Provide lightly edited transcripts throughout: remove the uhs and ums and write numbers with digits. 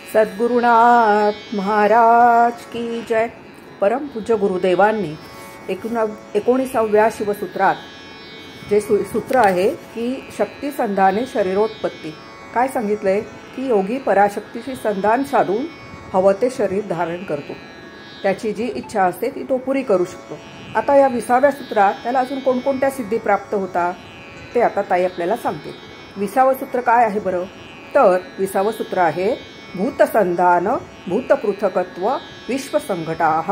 सद्गुरुनाथ महाराज की जय। परमपूज्य गुरुदेवांनी 19व्या शिवसूत्रात जे सूत्र आहे की शक्ती संधाने शरीरोत्पत्ती काय सांगितलंय की योगी पराशक्तीशी संधान साधून हवं ते शरीर धारण करतो, त्याची जी इच्छा असते ती तो पुरी करू शकतो। आता या 20व्या सूत्रात त्याला अजून कोणकोणत्या सिद्धी प्राप्त होतात ते आता ताई आपल्याला सांगते। 20वं सूत्र काय आहे बरं, तर 20वं सूत्र आहे भूतसंधान भूतपृथकत्व विश्वसंघटाः।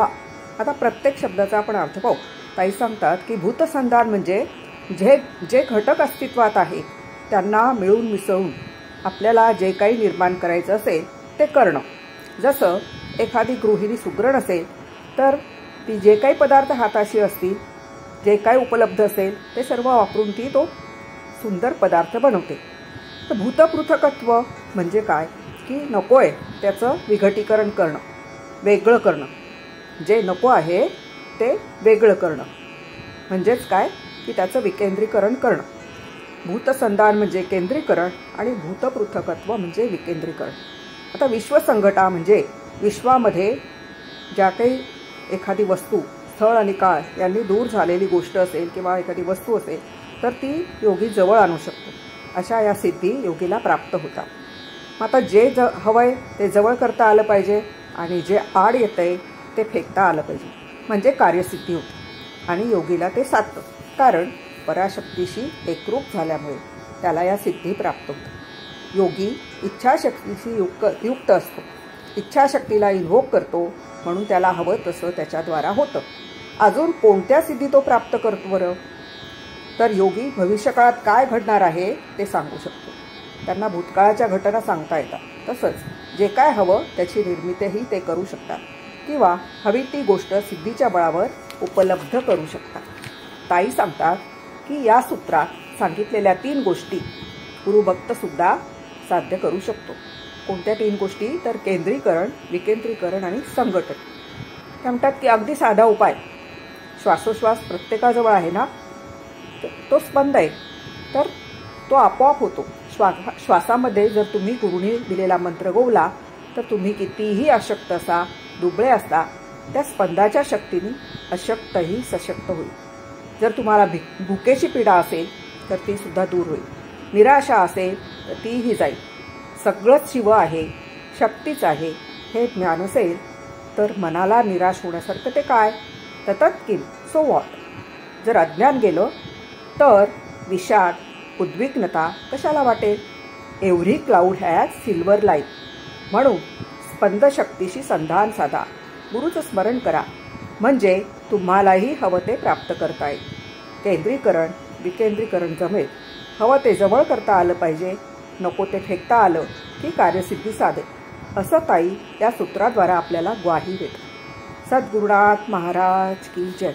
आता प्रत्येक शब्दाचा आपण अर्थ पाहू। ताई सांगतात की भूतसंधान म्हणजे जे घटक अस्तित्वात आहे त्यांना मिळून मिसळून आपल्याला जे काही निर्माण करायचं असेल ते करणं। जसं एखादी गृहिणी सुगरण असेल तर ती जे काही पदार्थ हाताशी असतील, जे काही उपलब्ध असेल ते सर्व वापरून ती तो सुंदर पदार्थ बनवते। तर भूतपृथकत्व म्हणजे काय की नको आहे त्याचं विघटीकरण करणं, वेगळं करणं, जे नको आहे ते वेगळं करणं म्हणजेच काय की त्याचं विकेंद्रीकरण करणं। भूतसंधान म्हणजे केंद्रीकरण आणि भूतपृथकत्व म्हणजे विकेंद्रीकरण। आता विश्वसंघटा म्हणजे विश्वामध्ये ज्या काही एखादी वस्तू, स्थळ आणि काळ यांनी दूर झालेली गोष्ट असेल किंवा एखादी वस्तू असेल तर ती योगी जवळ आणू शकतो। अशा या सिद्धी योगीला प्राप्त होतात। आता जे हवंय ते जवळ करता आलं पाहिजे आणि जे आड येतंय ते फेकता आलं पाहिजे, म्हणजे कार्यसिद्धी होते आणि योगीला ते साधतं। कारण पराशक्तीशी एकरूप झाल्यामुळे त्याला या सिद्धी प्राप्त होतात। योगी इच्छाशक्तीशी युक्त असतो, इच्छाशक्तीला इन्व्होक करतो म्हणून त्याला हवं तसं त्याच्याद्वारा होतं। अजून कोणत्या सिद्धी तो प्राप्त करतो बरं, तर योगी भविष्यकाळात काय घडणार आहे ते सांगू शकतो। त्यांना भूतकाळाच्या घटना सांगता येतात, तसंच जे काय हवं त्याची निर्मितीही ते करू शकतात किंवा हवी ती गोष्ट सिद्धीच्या बळावर उपलब्ध करू शकतात। ताई सांगतात की या सूत्रात सांगितलेल्या 3 गोष्टी गुरुभक्तसुद्धा साध्य करू शकतो। कोणत्या 3 गोष्टी, तर केंद्रीकरण, विकेंद्रीकरण आणि संघटन। त्या म्हणतात की अगदी साधा उपाय, श्वासोश्वास प्रत्येकाजवळ आहे ना, तो स्पंद आहे तर तो आपोआप होतो। श्वासामध्ये जर तुम्ही गुरुने दिलेला मंत्र गोवला तर तुम्ही कितीही अशक्त असा, दुबळे असता, त्या स्पंदाच्या शक्तीने अशक्तही सशक्त होईल। जर तुम्हाला भुकेची पीडा असेल तर ती सुद्धा दूर होईल, निराशा असेल तर तीही जाईल। सगळंच शिव आहे, शक्तीच आहे हे ज्ञान असेल तर मनाला निराश होण्यासारखं ते काय, ततत किम, सो वॉट। जर अज्ञान गेलं तर विषाद, उद्विग्नता कशाला वाटेल। Every cloud has silver light. म्हणून स्पंद शक्तीशी संधान साधा, गुरुचं स्मरण करा, म्हणजे तुम्हालाही हवं ते प्राप्त करता येईल। केंद्रीकरण, विकेंद्रीकरण जमेल, हवं ते जवळ करता आलं पाहिजे, नको ते फेकता आलं की कार्यसिद्धी साधेल, असं ताई या सूत्राद्वारा आपल्याला ग्वाही देतात। सद्गुरुनाथ महाराज की जय।